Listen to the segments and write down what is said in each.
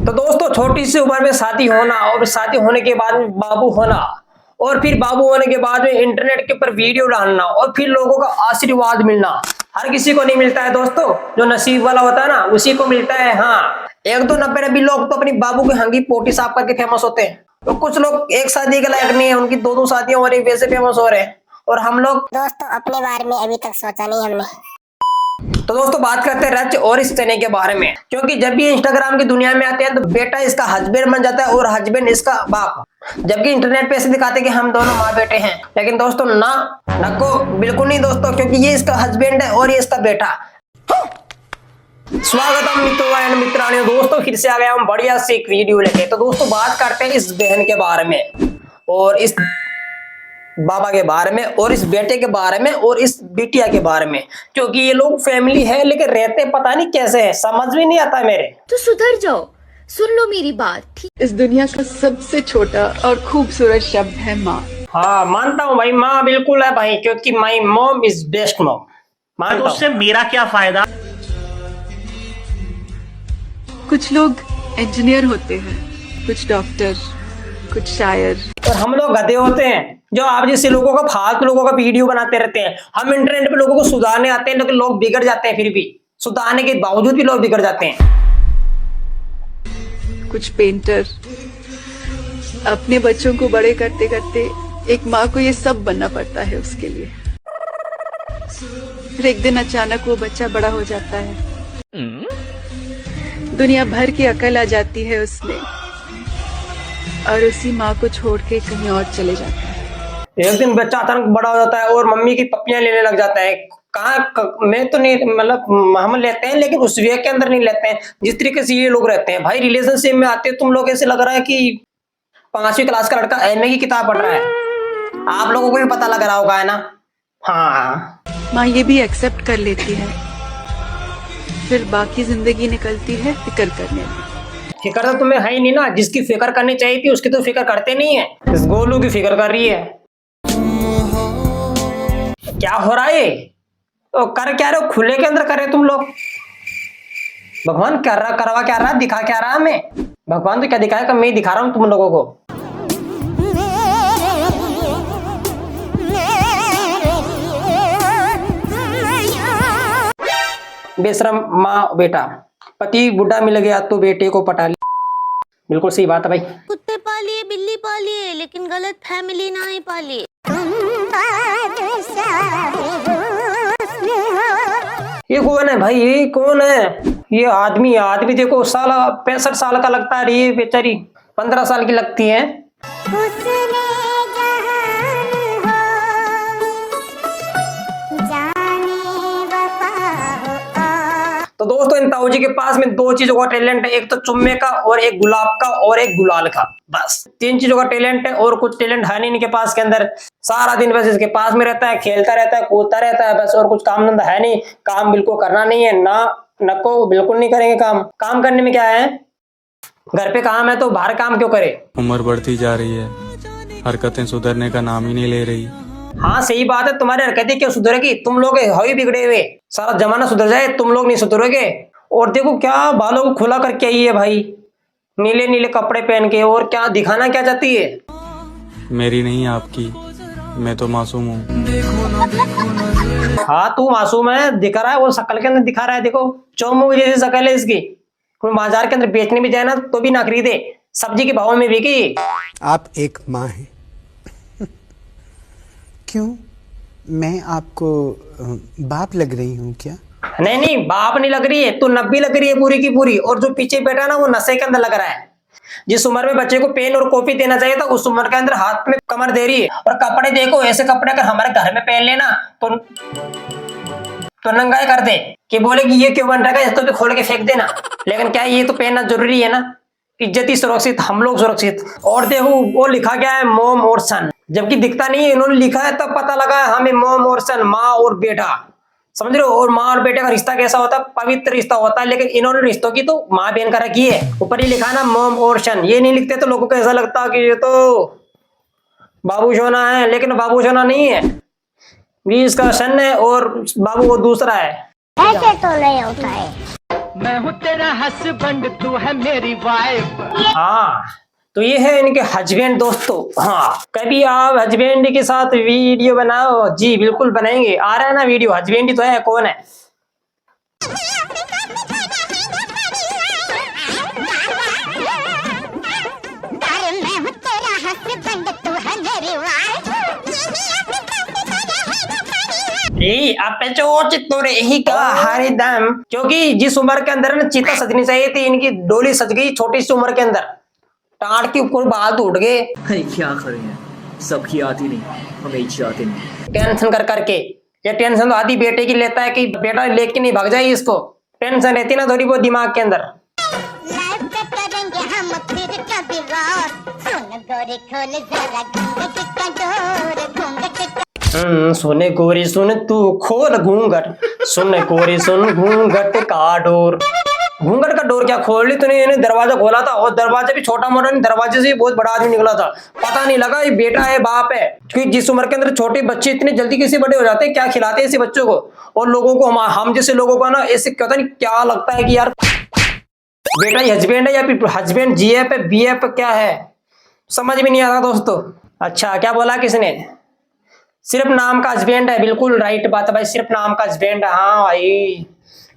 तो दोस्तों छोटी सी उम्र में शादी होना और शादी होने के बाद में बाबू होना और फिर बाबू होने के बाद में इंटरनेट के ऊपर वीडियो डालना और फिर लोगों का आशीर्वाद मिलना हर किसी को नहीं मिलता है दोस्तों। जो नसीब वाला होता है ना उसी को मिलता है। हाँ, एक दो 90 लोग तो अपनी बाबू की हंगी पोटी साफ करके फेमस होते हैं। तो कुछ लोग एक शादी के लायक नहीं है, उनकी दो शादियां हो रही वैसे फेमस हो रहे हैं। और हम लोग दोस्तों अपने बारे में अभी तक सोचा नहीं हमने। तो दोस्तों बात करते हैं रच और इस चने के बारे में, क्योंकि जब भी इंस्टाग्राम की दुनिया में आते हैं तो बेटा इसका हस्बैंड बन जाता है और हस्बैंड इसका बाप, जबकि इंटरनेट पे ऐसे दिखाते हैं कि हम दोनों माँ बेटे हैं। लेकिन दोस्तों ना को बिल्कुल नहीं दोस्तों, क्योंकि ये इसका हस्बैंड है और ये इसका बेटा। स्वागतम मित्रों एंड मित्राणियों, दोस्तों फिर से आ गया हम बढ़िया से एक वीडियो लेके। तो दोस्तों बात करते हैं इस बहन के बारे में और इस बाबा के बारे में और इस बेटे के बारे में और इस बिटिया के बारे में, क्योंकि ये लोग फैमिली है लेकिन रहते पता नहीं कैसे है, समझ में नहीं आता मेरे। तो सुधर जाओ, सुन लो मेरी बात, ठीक? इस दुनिया का सबसे छोटा और खूबसूरत शब्द है माँ। हाँ मानता हूँ भाई, माँ बिल्कुल है भाई, क्योंकि my mom is best mom. मानता हूँ। उससे मेरा क्या फायदा? कुछ लोग इंजीनियर होते हैं, कुछ डॉक्टर, कुछ शायर, और हम लोग गधे होते हैं जो आप जैसे लोगों का फालतू लोगों का वीडियो बनाते रहते हैं। हम इंटरनेट पे लोगों को सुधारने आते हैं लेकिन लोग बिगड़ जाते हैं, फिर भी सुधारने के बावजूद भी लोग बिगड़ जाते हैं। कुछ पेंटर। अपने बच्चों को बड़े करते करते एक माँ को ये सब बनना पड़ता है उसके लिए। फिर एक दिन अचानक वो बच्चा बड़ा हो जाता है, दुनिया भर की अकल आ जाती है उसमें और उसी माँ को छोड़ के कहीं और चले जाता है। एक दिन बच्चा अचानक बड़ा हो जाता है और मम्मी की पप्पियां लेने लग जाता है। मैं तो नहीं, मतलब हम लेते हैं लेकिन उस वे के अंदर नहीं लेते हैं जिस तरीके से ये लोग रहते हैं। भाई रिलेशनशिप में आते तुम लोग ऐसे लग रहा है कि 5वीं क्लास का लड़का एमए की किताब पढ़ रहा है। आप लोगों को भी पता लग रहा होगा, है ना? हाँ, माँ ये भी एक्सेप्ट कर लेती है, फिर बाकी जिंदगी निकलती है फिक्र करने में। फिक्र तो तुम्हें है ही नहीं ना, जिसकी फिक्र करनी चाहिए थी उसकी तो फिक्र करते नहीं है। इस गोलू की फिक्र कर रही है। क्या हो रहा है? तो कर क्या रहे हो? खुले के अंदर करे तुम लोग। भगवान कर रहा करवा क्या रहा, दिखा क्या रहा हमें? भगवान तो क्या दिखाएगा, मैं ही दिखा रहा हूँ तुम लोगों को। बेशरम माँ बेटा, पति बुढ़ा मिल गया तो बेटे को पटा लिया। बिल्कुल सही बात है भाई। कुत्ते पालिए, बिल्ली पालिए, लेकिन गलत फैमिली ना ही पालिए। ये कौन है भाई? ये कौन है? ये आदमी देखो, साला 65 साल का लगता है, ये बेचारी 15 साल की लगती है। तो दोस्तों इन ताऊ जी के पास में 2 चीजों का टैलेंट है, एक तो चुम्मे का और एक गुलाब का और एक गुलाल का। बस 3 चीजों का टैलेंट है और कुछ टैलेंट है नहीं इनके पास के अंदर। सारा दिन बस इसके पास में रहता है, खेलता रहता है, कूदता रहता है बस, और कुछ काम धंधा है नहीं। काम बिल्कुल करना नहीं है, नको बिल्कुल नहीं करेंगे काम करने में क्या है? घर पे काम है तो बाहर काम क्यों करे? उम्र बढ़ती जा रही है, हरकतें सुधरने का नाम ही नहीं ले रही। हाँ सही बात है, तुम्हारी हरकतें क्यों सुधरेगी? तुम लोग हो ही बिगड़े हुए। सारा जमाना सुधर जाए, तुम लोग नहीं सुधरोगे। और देखो क्या बालों को खुला करके आई है भाई, नीले नीले कपड़े पहन के। और क्या दिखाना क्या चाहती है? मेरी नहीं आपकी, मैं तो मासूम हूँ। हाँ तू मासूम है, दिखा रहा है, वो शक्ल के अंदर दिखा रहा है। देखो चौमू जैसी शक्ल है इसकी। बाजार के अंदर बेचने भी जाए ना तो भी ना खरीदे, सब्जी के भाव में बिकी। आप एक माँ हैं। क्यों, मैं आपको बाप लग रही हूँ क्या? नहीं बाप नहीं लग रही है, तू नब्बी लग रही है पूरी की पूरी। और जो पीछे बैठा ना वो नशे के अंदर लग रहा है। जिस उम्र में बच्चे को पेन और कॉपी देना चाहिए था उस उम्र के अंदर हाथ में कमर दे रही है। और कपड़े देखो, ऐसे कपड़े अगर हमारे घर में पहन लेना तो नंगाई कर दे कि बोले कि ये क्यों बन रहा है, इसको भी खोल के फेंक देना। लेकिन क्या ये तो पहनना जरूरी है ना, इज्जत ही सुरक्षित, हम लोग सुरक्षित। और देखो वो लिखा गया है मॉम और सन, जबकि दिखता नहीं है। इन्होंने लिखा है तब पता लगा हमें मॉम और सन, माँ और बेटा, समझ रहे हो? और माँ और बेटे का रिश्ता कैसा होता है? पवित्र रिश्ता होता है। लेकिन इन्होंने रिश्तों की तो माँ बहन का रखी है, ऊपर ही लिखा ना मॉम और सन। ये नहीं लिखते तो लोगों को ऐसा लगता कि ये तो बाबू सोना है, लेकिन बाबू सोना नहीं है, भी इसका सन है और बाबू वो दूसरा है। ऐसे तो नहीं होता है। मैं हूँ तेरा हस्बैंड, तू है मेरी वाइफ। हाँ, तो ये है इनके हस्बैंड दोस्तों। हाँ, कभी आप हस्बैंड के साथ वीडियो बनाओ? जी बिल्कुल बनाएंगे। आ रहा है ना वीडियो? हस्बैंड ही तो है, कौन है? आप तोरे ही का हरे दम, क्योंकि जिस उम्र के अंदर ना चिता सजनी चाहिए थी, इनकी डोली सज गई छोटी सी उम्र के अंदर। टाट के ऊपर बाल उठ गए। क्या करें, सबकी आती नहीं, हमें आती नहीं। टेंशन कर करके, ये टेंशन तो आधी बेटे की लेता है कि बेटा लेके नहीं भाग जाए। इसको टेंशन रहती ना थोड़ी बहुत दिमाग के अंदर। सोने गोरी सुन तू खोल घूंघट, सुन गोरी सुन घूंघट का डोर। घूंघट का डोर क्या खोल ली तूने? इन्हें दरवाजा खोला था, और दरवाजा भी छोटा मोटा नहीं, दरवाजे से भी बहुत बड़ा आदमी निकला था। पता नहीं लगा ये बेटा है बाप है। क्योंकि जिस उम्र के अंदर छोटे बच्चे इतने जल्दी कैसे बड़े हो जाते हैं, क्या खिलाते हैं ऐसे बच्चों को? और लोगों को, हम जैसे लोगों को ना ऐसे पता नहीं क्या लगता है कि यार बेटा ही हस्बैंड है या फिर हस्बैंड जीएफ है बीएफ क्या है, समझ में नहीं आता दोस्तों। अच्छा, क्या बोला किसने? सिर्फ नाम का हस्बैंड है। बिल्कुल राइट बात है भाई, सिर्फ नाम का हस्बैंड है। हाँ भाई,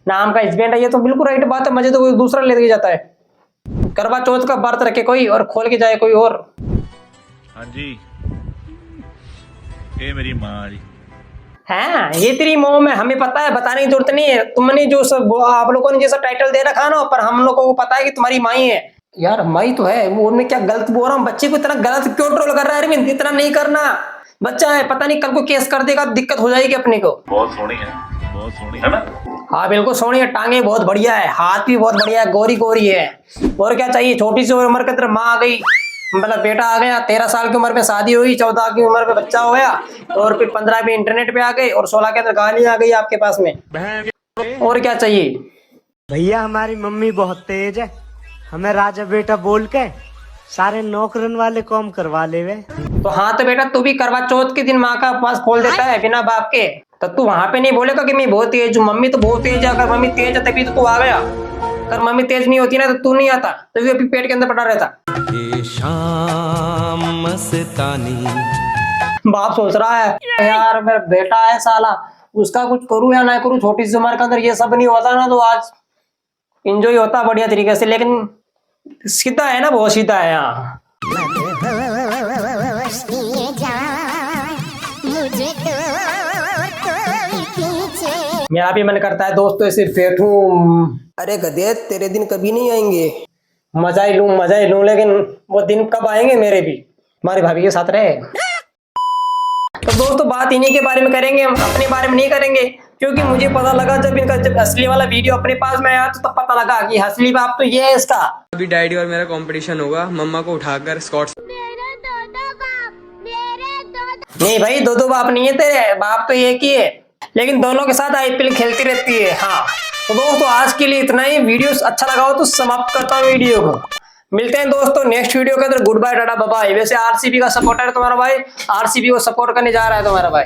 नाम का हस्बैंड है, ये तो बिल्कुल राइट बात है। मुझे तो कोई दूसरा लेके जाता है। करवा चौथ का व्रत रखे कोई और खोल के जाए कोई और। हाँ जी, ये मेरी माँ जी है। ये तेरी मोह में हमें पता है, बताने की जरूरत नहीं है। तुमने जो सब आप लोगों ने जैसा टाइटल दे रखा ना, पर हम लोगों को पता है कि तुम्हारी माई है। यार माई तो है, वो उनमें क्या गलत बोल रहा हूँ? बच्चे को इतना गलत क्यों ट्रोल कर रहा है अरविंद? इतना नहीं करना, बच्चा है, पता नहीं कल को केस कर देगा, दिक्कत हो जाएगी अपने को। बहुत सोहनी है, बहुत सोहनी है ना? हाँ बिल्कुल सोहनी है, टांगे बहुत बढ़िया है, हाथ भी बहुत बढ़िया है, गोरी गोरी है। और क्या चाहिए? छोटी सी उम्र के अंदर माँ आ गई, मतलब बेटा आ गया। 13 साल की उम्र में शादी हुई, 14 की उम्र में बच्चा हो गया, और फिर 15 में इंटरनेट पे आ गई, और 16 के अंदर गाली आ गई आपके पास में। और क्या चाहिए? भैया हमारी मम्मी बहुत तेज है, हमें राजा बेटा बोल के सारे नौकरन वाले काम करवा ले वे। तो हाँ, तो बेटा तू भी करवा चौथ के दिन माँ का पास खोल देता है बिना बाप के, तो तू वहां पे नहीं बोलेगा कि मैं बहुत तेज हूँ, मम्मी तो बहुत तेज है। अगर मम्मी तेज है तभी तो तू आ गया, अगर मम्मी तेज नहीं होती ना तो तू नहीं आता, तो अभी पेट के अंदर पड़ा रहता। बाप सोच रहा है यार मेरा बेटा है साला, उसका कुछ करूँ या ना करूँ, छोटी सी उम्र के अंदर ये सब नहीं होता ना तो आज इंजॉय होता बढ़िया तरीके से। लेकिन सीधा है ना, बहुत सीधा है यहाँ। मेरा भी मन करता है दोस्तों ऐसे बैठूं। अरे गधे, तेरे दिन कभी नहीं आएंगे, मजा ही लूं, लेकिन वो दिन कब आएंगे मेरे भी, हमारी भाभी के साथ रहे। तो दोस्तों बात इन्हीं के बारे में करेंगे, हम अपने बारे में नहीं करेंगे, क्योंकि मुझे पता लगा जब असली वाला वीडियो अपने पास में आया तो तब पता लगा कि असली बाप तो ये है इसका। अभी डैडी और मेरा कंपटीशन होगा, मम्मा को उठाकर स्कॉट्स। नहीं भाई, दो बाप नहीं है तेरे, बाप तो एक ही है, लेकिन दोनों के साथ आईपीएल खेलती रहती है। हाँ तो दोस्तों आज के लिए इतना ही। वीडियो अच्छा लगा हो तो समाप्त करता हूँ वीडियो को। मिलते हैं दोस्तों नेक्स्ट वीडियो के अंदर। Goodbye, tata, bye bye. वैसे आरसीबी का सपोर्टर है तुम्हारा भाई, आरसीबी को सपोर्ट करने जा रहा है तुम्हारा भाई।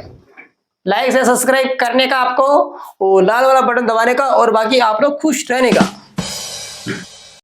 लाइक से सब्सक्राइब करने का आपको, वो लाल वाला बटन दबाने का, और बाकी आप लोग खुश रहने का।